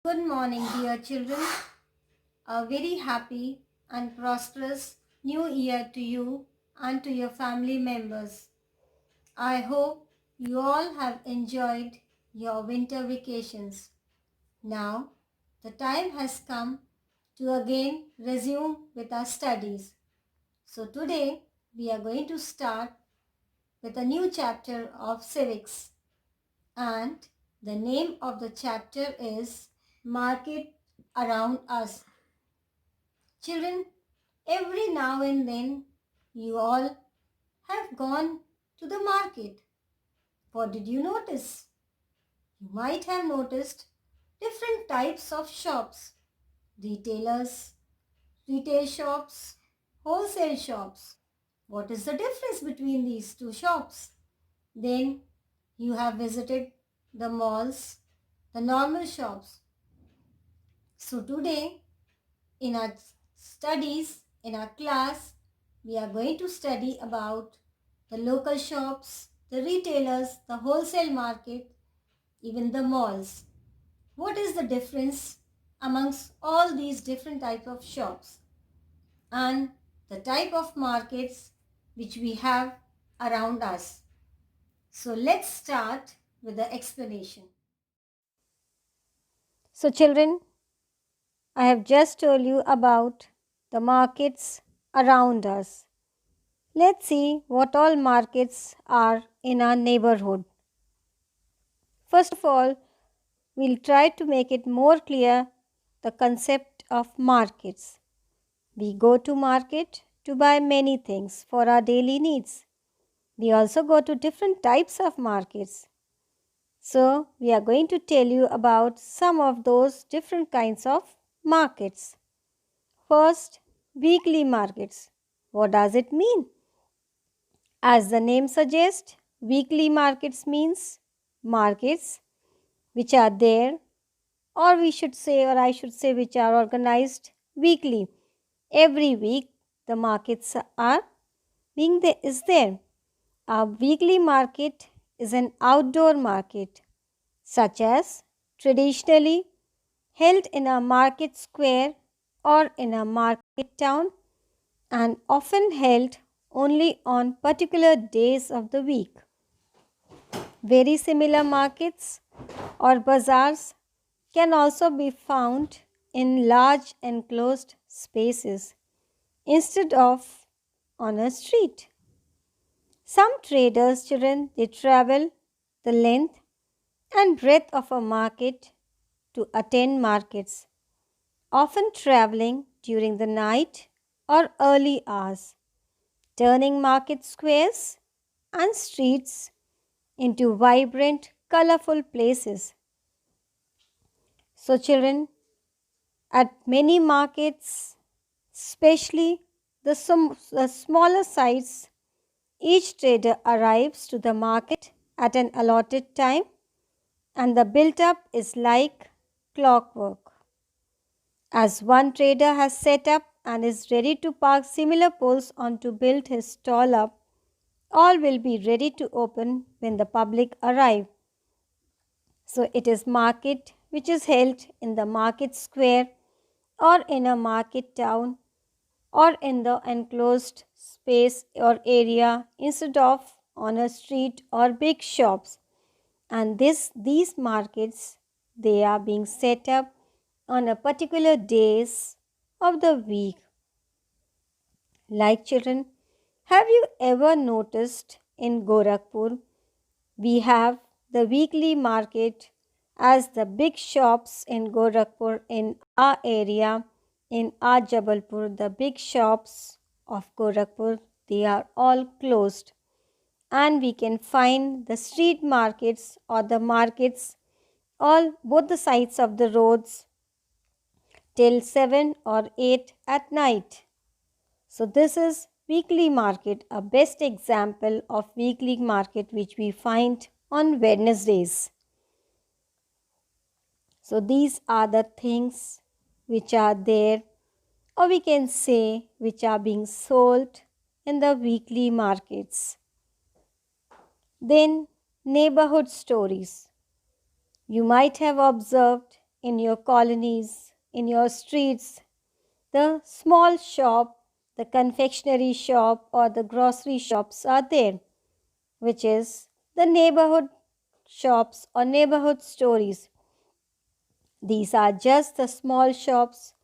Good morning, dear children. A very happy and prosperous new year to you and to your family members. I hope you all have enjoyed your winter vacations. Now, the time has come to again resume with our studies. So today, we are going to start with a new chapter of civics. And the name of the chapter is Market Around Us. Children, every now and then you all have gone to the market. What did you notice? You might have noticed different types of shops, retailers, retail shops, wholesale shops. What is the difference between these two shops? Then you have visited the malls, the normal shops. So today in our studies, in our class, we are going to study about the local shops, the retailers, the wholesale market, even the malls. What is the difference amongst all these different types of shops and the type of markets which we have around us? So let's start with the explanation. So children, I have just told you about the markets around us. Let's see what all markets are in our neighborhood. First of all, we'll try to make it more clear the concept of markets. We go to market to buy many things for our daily needs. We also go to different types of markets. So, we are going to tell you about some of those different kinds of markets. First, weekly markets. What does it mean? As the name suggests, weekly markets means markets which are there, or we should say, or I should say, which are organized weekly. Every week, the markets are is there. A weekly market is an outdoor market, such as traditionally held in a market square or in a market town, and often held only on particular days of the week. Very similar markets or bazaars can also be found in large enclosed spaces instead of on a street. Some traders, children, they travel the length and breadth of a market to attend markets, often traveling during the night or early hours, turning market squares and streets into vibrant, colorful places. So, children, at many markets, especially the smaller sites, each trader arrives to the market at an allotted time, and the build up is like clockwork. As one trader has set up and is ready to park similar poles on to build his stall up, all will be ready to open when the public arrive. So it is market which is held in the market square or in a market town or in the enclosed space or area instead of on a street or big shops. And these markets, they are being set up on a particular days of the week. Like children, have you ever noticed in Gorakhpur we have the weekly market as the big shops in Gorakhpur in our area, in our Jabalpur, the big shops of Gorakhpur, they are all closed. And we can find the street markets or the markets all both the sides of the roads till 7 or 8 at night. So this is weekly market, a best example of weekly market which we find on Wednesdays. So these are the things which are there, or we can say which are being sold in the weekly markets. Then neighborhood stories. You might have observed in your colonies, in your streets, the small shop, the confectionery shop, or the grocery shops are there, which is the neighborhood shops or neighborhood stories. These are just the small shops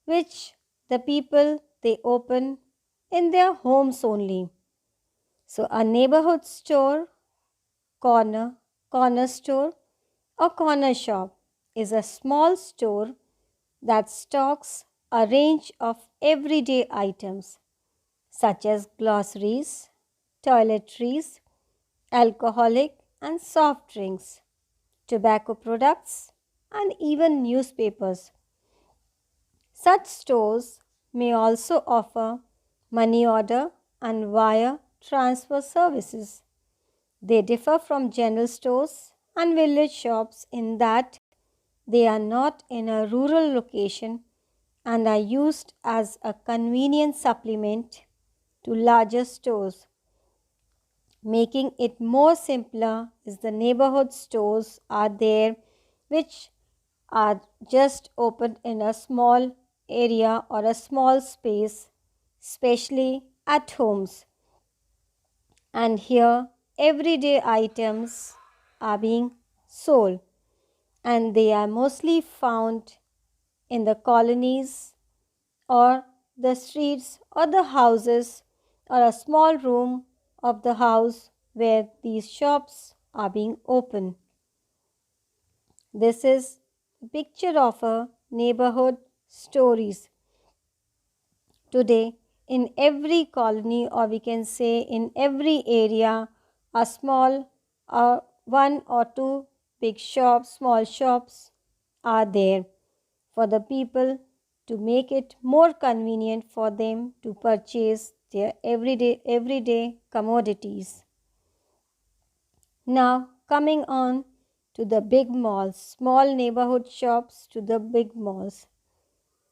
which the people they open in their homes only. So a neighborhood store, corner, corner store or corner shop is a small store that stocks a range of everyday items such as groceries, toiletries, alcoholic and soft drinks, tobacco products, and even newspapers. Such stores may also offer money order and wire transfer services. They differ from general stores and village shops in that they are not in a rural location and are used as a convenient supplement to larger stores. Making it more simpler is the neighborhood stores are there which are just opened in a small area or a small space, especially at homes. And here everyday items are being sold, and they are mostly found in the colonies or the streets or the houses or a small room of the house where these shops are being opened. This is a picture of a neighborhood stories. Today, in every colony, or we can say in every area, a small or one or two big shops, small shops are there for the people to make it more convenient for them to purchase their everyday commodities. Now, coming on to the big malls, small neighborhood shops to the big malls.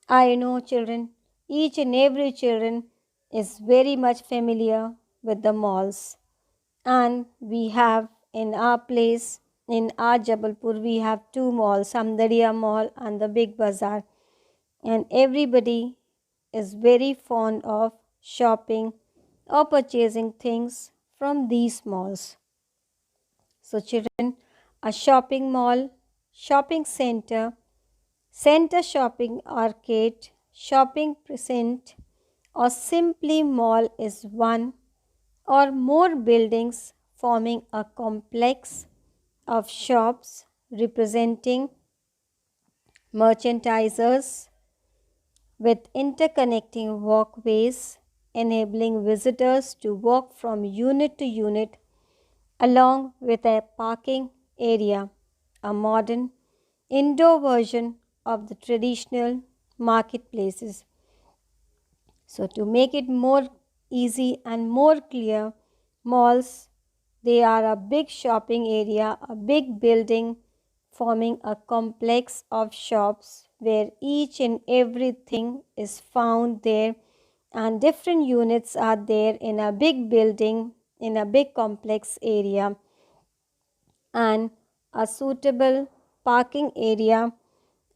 I know children, each and every children is very much familiar with the malls. And we have in our place, in our Jabalpur, we have two malls, Samdariya Mall and the Big Bazaar. And everybody is very fond of shopping or purchasing things from these malls. So children, a shopping mall, shopping center, center shopping arcade, shopping precinct, or simply mall is one or more buildings forming a complex of shops representing merchandisers with interconnecting walkways enabling visitors to walk from unit to unit along with a parking area, a modern indoor version of the traditional marketplaces. So to make it more easy and more clear, malls, they are a big shopping area, a big building forming a complex of shops where each and everything is found there and different units are there in a big building in a big complex area, and a suitable parking area,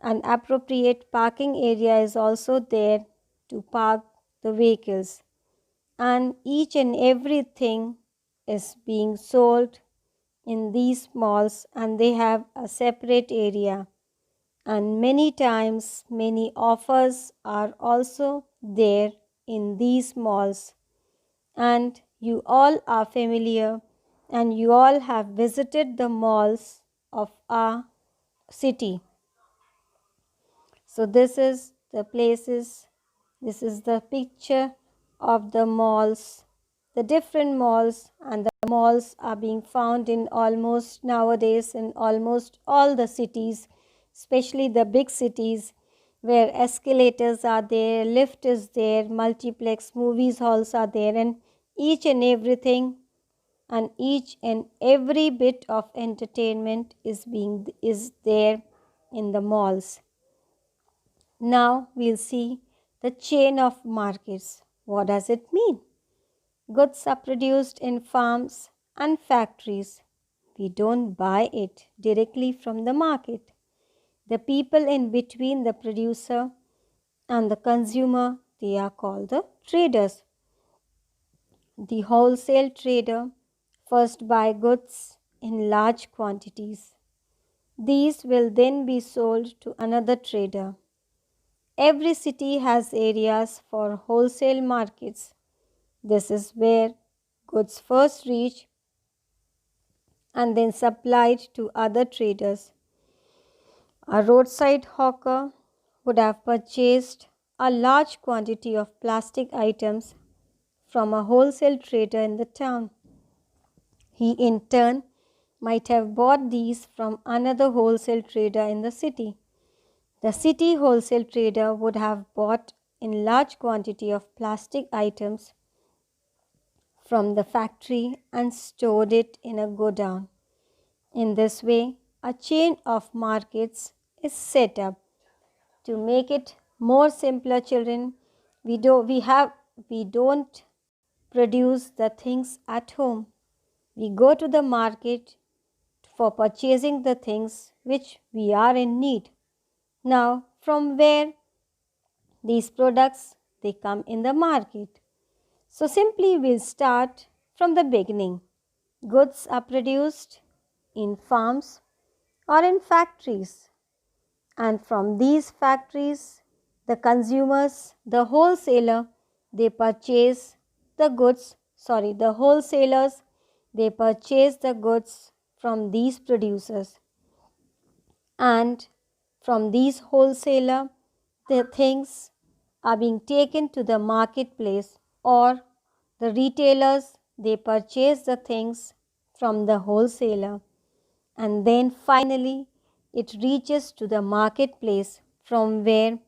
an appropriate parking area is also there to park the vehicles, and each and everything is being sold in these malls and they have a separate area, and many times many offers are also there in these malls, and you all are familiar and you all have visited the malls of our city. So this is the places, this is the picture of the malls, the different malls, and the malls are being found in almost nowadays in almost all the cities, especially the big cities where escalators are there, lift is there, multiplex movies halls are there, and each and everything and each and every bit of entertainment is there in the malls. Now we'll see the chain of markets. What does it mean? Goods are produced in farms and factories. We don't buy it directly from the market. The people in between the producer and the consumer, they are called the traders. The wholesale trader first buy goods in large quantities. These will then be sold to another trader. Every city has areas for wholesale markets. This is where goods first reach and then supplied to other traders. A roadside hawker would have purchased a large quantity of plastic items from a wholesale trader in the town. He in turn might have bought these from another wholesale trader in the city. The city wholesale trader would have bought in large quantity of plastic items from the factory and stored it in a godown. In this way, a chain of markets is set up. To make it more simpler, children, we don't produce the things at home. We go to the market for purchasing the things which we are in need. Now, from where these products they come in the market? So simply we'll start from the beginning. Goods are produced in farms or in factories, and from these factories the consumers, the wholesaler, they purchase the goods, the wholesalers, they purchase the goods from these producers, and from these wholesaler the things are being taken to the marketplace, or the retailers they purchase the things from the wholesaler, and then finally it reaches to the marketplace from where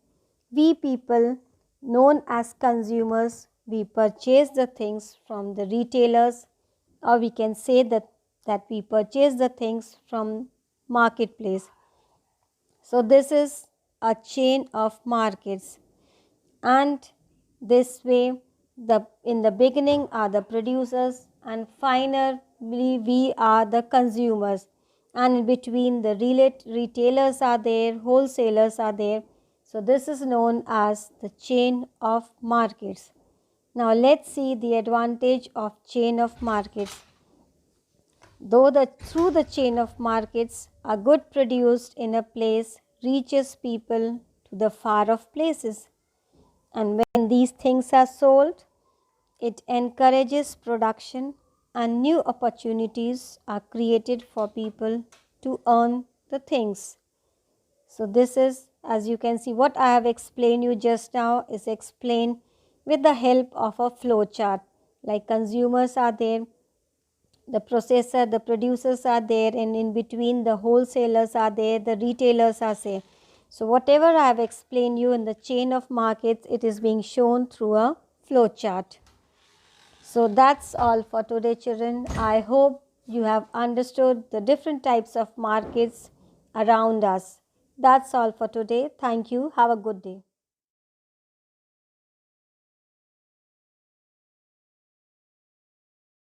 we people known as consumers we purchase the things from the retailers, or we can say that we purchase the things from marketplace. So this is a chain of markets, and this way in the beginning are the producers and finally we are the consumers, and in between the retailers are there, wholesalers are there. So this is known as the chain of markets. Now let's see the advantage of chain of markets. Through the chain of markets, a good produced in a place reaches people to the far off places, and when these things are sold, it encourages production and new opportunities are created for people to earn the things. So this is, as you can see, what I have explained you just now is explained with the help of a flow chart. Like consumers are there, the processor, the producers are there, and in between the wholesalers are there, the retailers are there. So whatever I have explained you in the chain of markets, it is being shown through a flow chart. So that's all for today, children. I hope you have understood the different types of markets around us. That's all for today. Thank you. Have a good day.